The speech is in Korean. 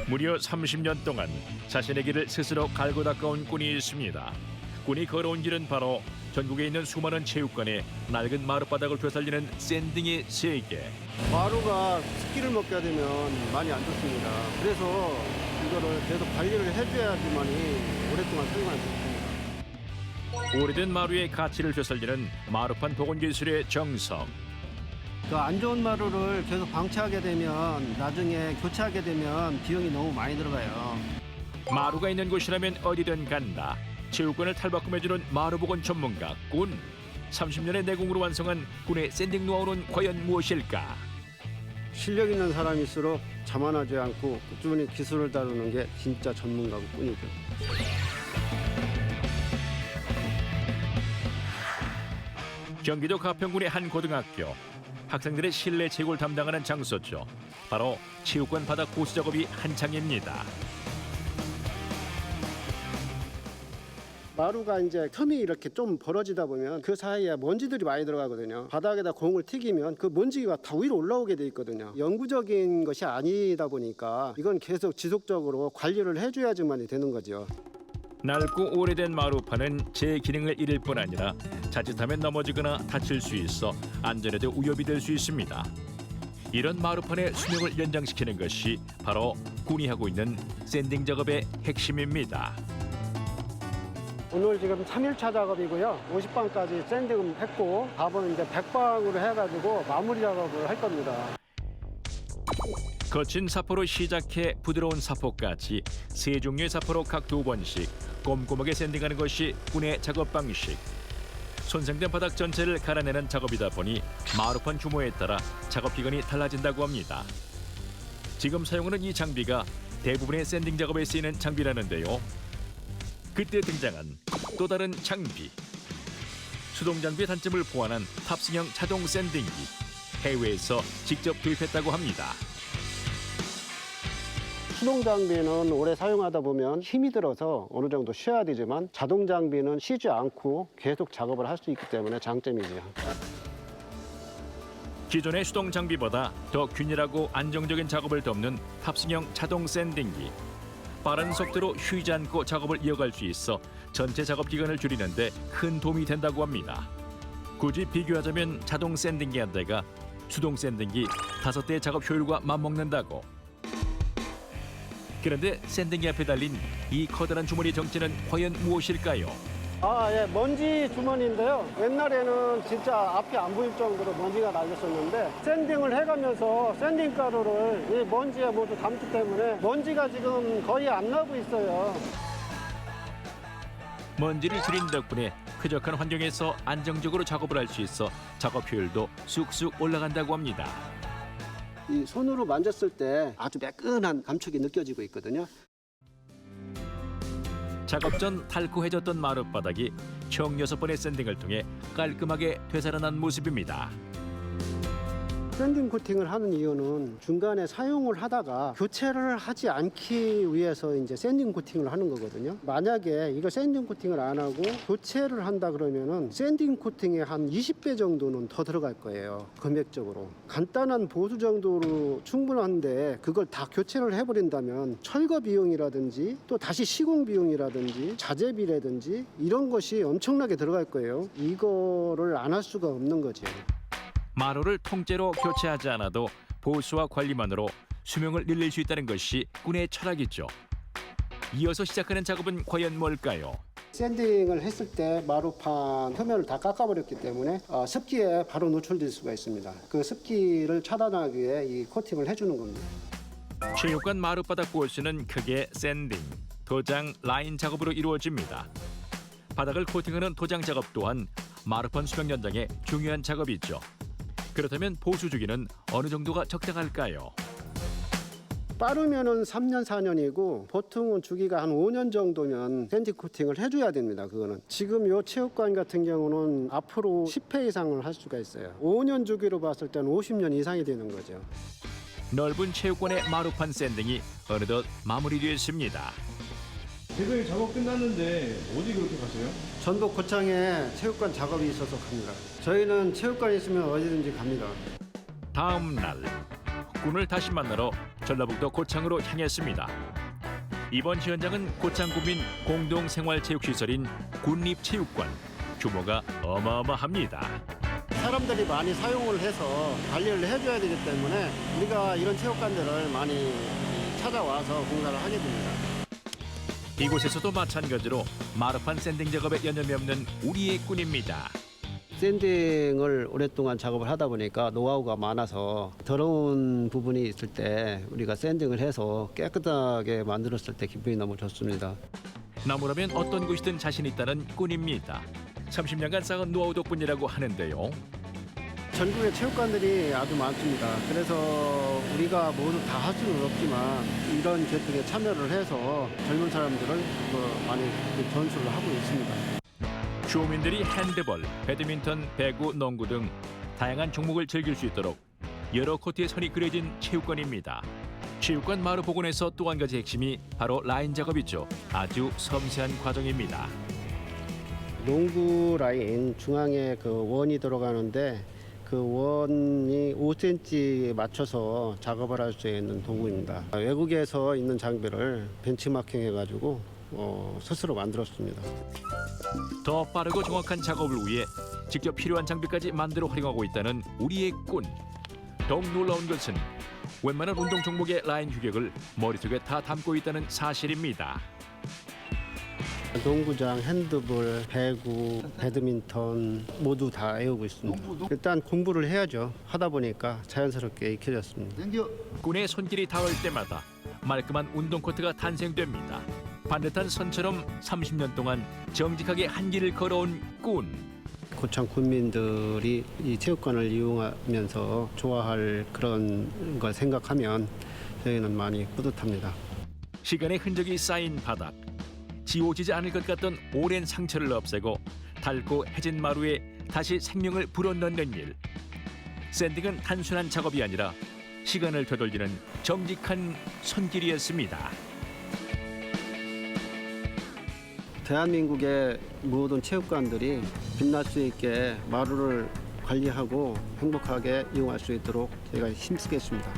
무려 30년 동안 자신의 길을 스스로 갈고 닦아온 꾼이 있습니다. 꾼이 걸어온 길은 바로 전국에 있는 수많은 체육관에 낡은 마룻바닥을 되살리는 샌딩의 세계. 마루가 습기를 먹게 되면 많이 안 좋습니다. 그래서 이거를 계속 관리를 해줘야지만이 오랫동안 사용할 수 있습니다. 오래된 마루의 가치를 되살리는 마루판 복원 기술의 정성. 그 안 좋은 마루를 계속 방치하게 되면 나중에 교체하게 되면 비용이 너무 많이 들어가요. 마루가 있는 곳이라면 어디든 간다. 체육관을 탈바꿈해주는 마루 복원 전문가 꾼. 30년의 내공으로 완성한 꾼의 샌딩 노하우는 과연 무엇일까? 실력 있는 사람일수록 자만하지 않고 꾸준히 기술을 다루는 게 진짜 전문가고 꾼이죠. 경기도 가평군의 한 고등학교. 학생들의 실내 체육을 담당하는 장소죠. 바로 체육관 바닥 보수 작업이 한창입니다. 마루가 이제 틈이 이렇게 좀 벌어지다 보면 그 사이에 먼지들이 많이 들어가거든요. 바닥에다 공을 튀기면 그 먼지가 다 위로 올라오게 돼 있거든요. 영구적인 것이 아니다 보니까 이건 계속 지속적으로 관리를 해줘야지만 되는 거죠. 낡고 오래된 마루판은 제 기능을 잃을 뿐 아니라 자칫하면 넘어지거나 다칠 수 있어 안전에도 위협이 될 수 있습니다. 이런 마루판의 수명을 연장시키는 것이 바로 꾼이 하고 있는 샌딩 작업의 핵심입니다. 오늘 지금 3일차 작업이고요. 50방까지 샌딩 했고 답은 이제 100방으로 해가지고 마무리 작업을 할 겁니다. 거친 사포로 시작해 부드러운 사포까지 세 종류의 사포로 각 2번씩 꼼꼼하게 샌딩하는 것이 꾼의 작업 방식. 손상된 바닥 전체를 갈아내는 작업이다 보니 마루판 규모에 따라 작업 기간이 달라진다고 합니다. 지금 사용하는 이 장비가 대부분의 샌딩 작업에 쓰이는 장비라는데요. 그때 등장한 또 다른 장비. 수동 장비의 단점을 보완한 탑승형 자동 샌딩기. 해외에서 직접 도입했다고 합니다. 수동 장비는 오래 사용하다 보면 힘이 들어서 어느 정도 쉬어야 되지만 자동 장비는 쉬지 않고 계속 작업을 할 수 있기 때문에 장점이죠. 기존의 수동 장비보다 더 균일하고 안정적인 작업을 돕는 탑승형 자동 샌딩기. 빠른 속도로 쉬지 않고 작업을 이어갈 수 있어 전체 작업 기간을 줄이는 데 큰 도움이 된다고 합니다. 굳이 비교하자면 자동 샌딩기 한 대가 수동 샌딩기 5대의 작업 효율과 맞먹는다고. 그런데 샌딩기 앞에 달린 이 커다란 주머니 정체는 과연 무엇일까요? 예, 먼지 주머니인데요. 옛날에는 진짜 앞이 안 보일 정도로 먼지가 날렸었는데 샌딩을 해가면서 샌딩 가루를 이 먼지에 모두 담기 때문에 먼지가 지금 거의 안 나고 있어요. 먼지를 줄인 덕분에 쾌적한 환경에서 안정적으로 작업을 할 수 있어 작업 효율도 쑥쑥 올라간다고 합니다. 이 손으로 만졌을 때 아주 매끈한 감촉이 느껴지고 있거든요. 작업 전 탈코해졌던 마룻바닥이 총 6번의 샌딩을 통해 깔끔하게 되살아난 모습입니다. 샌딩 코팅을 하는 이유는 중간에 사용을 하다가 교체를 하지 않기 위해서 이제 샌딩 코팅을 하는 거거든요. 만약에 이거 샌딩 코팅을 안 하고 교체를 한다 그러면은 샌딩 코팅의 한 20배 정도는 더 들어갈 거예요. 금액적으로. 간단한 보수 정도로 충분한데 그걸 다 교체를 해버린다면 철거 비용이라든지 또 다시 시공 비용이라든지 자재비라든지 이런 것이 엄청나게 들어갈 거예요. 이거를 안 할 수가 없는 거죠. 마루를 통째로 교체하지 않아도 보수와 관리만으로 수명을 늘릴 수 있다는 것이 꾼의 철학이죠. 이어서 시작하는 작업은 과연 뭘까요? 샌딩을 했을 때 마루판 표면을 다 깎아버렸기 때문에 습기에 바로 노출될 수가 있습니다. 그 습기를 차단하기 위해 이 코팅을 해주는 겁니다. 체육관 마룻바닥 보수는 크게 샌딩, 도장, 라인 작업으로 이루어집니다. 바닥을 코팅하는 도장 작업 또한 마루판 수명 연장에 중요한 작업이죠. 그렇다면 보수 주기는 어느 정도가 적당할까요? 빠르면은 3년, 4년이고 보통은 주기가 한 5년 정도면 샌딩 코팅을 해줘야 됩니다. 그거는 지금 이 체육관 같은 경우는 앞으로 10회 이상을 할 수가 있어요. 5년 주기로 봤을 때는 50년 이상이 되는 거죠. 넓은 체육관의 마루판 샌딩이 어느덧 마무리됐습니다. 대표님 작업 끝났는데 어디 그렇게 가세요? 전북 고창에 체육관 작업이 있어서 갑니다. 저희는 체육관에 있으면 어디든지 갑니다. 다음 날 꾼을 다시 만나러 전라북도 고창으로 향했습니다. 이번 현장은 고창군민 공동생활체육시설인 군립체육관. 규모가 어마어마합니다. 사람들이 많이 사용을 해서 관리를 해줘야 되기 때문에 우리가 이런 체육관들을 많이 찾아와서 공사를 하게 됩니다. 이곳에서도 마찬가지로 마르판 샌딩 작업에 여념이 없는 우리의 꾼입니다. 샌딩을 오랫동안 작업을 하다 보니까 노하우가 많아서 더러운 부분이 있을 때 우리가 샌딩을 해서 깨끗하게 만들었을 때 기분이 너무 좋습니다. 나무라면 어떤 곳이든 자신 있다는 꾼입니다. 30년간 쌓은 노하우 덕분이라고 하는데요. 전국에 체육관들이 아주 많습니다. 그래서 우리가 모두 다 할 수는 없지만 이런 계통에 참여를 해서 젊은 사람들을 많이 전수를 하고 있습니다. 주민들이 핸드볼, 배드민턴, 배구, 농구 등 다양한 종목을 즐길 수 있도록 여러 코트의 선이 그려진 체육관입니다. 체육관 마루 복원에서 또 한 가지 핵심이 바로 라인 작업이죠. 아주 섬세한 과정입니다. 농구 라인 중앙에 그 원이 들어가는데 그 원이 5cm에 맞춰서 작업을 할 수 있는 도구입니다. 외국에서 있는 장비를 벤치마킹 해가지고 스스로 만들었습니다. 더 빠르고 정확한 작업을 위해 직접 필요한 장비까지 만들어 활용하고 있다는 우리의 꾼. 더욱 놀라운 것은 웬만한 운동 종목의 라인 규격을 머릿속에 다 담고 있다는 사실입니다. 농구장, 핸드볼, 배구, 배드민턴 모두 다 외우고 있습니다. 일단 공부를 해야죠. 하다 보니까 자연스럽게 익혀졌습니다. 꾼의 손길이 닿을 때마다 말끔한 운동 코트가 탄생됩니다. 반듯한 선처럼 30년 동안 정직하게 한 길을 걸어온 꾼. 고창 군민들이 이 체육관을 이용하면서 좋아할 그런 걸 생각하면 저희는 많이 뿌듯합니다. 시간의 흔적이 쌓인 바닥. 지워지지 않을 것 같던 오랜 상처를 없애고 닳고 해진 마루에 다시 생명을 불어넣는 일. 샌딩은 단순한 작업이 아니라 시간을 되돌리는 정직한 손길이었습니다. 대한민국의 모든 체육관들이 빛날 수 있게 마루를 관리하고 행복하게 이용할 수 있도록 제가 힘쓰겠습니다.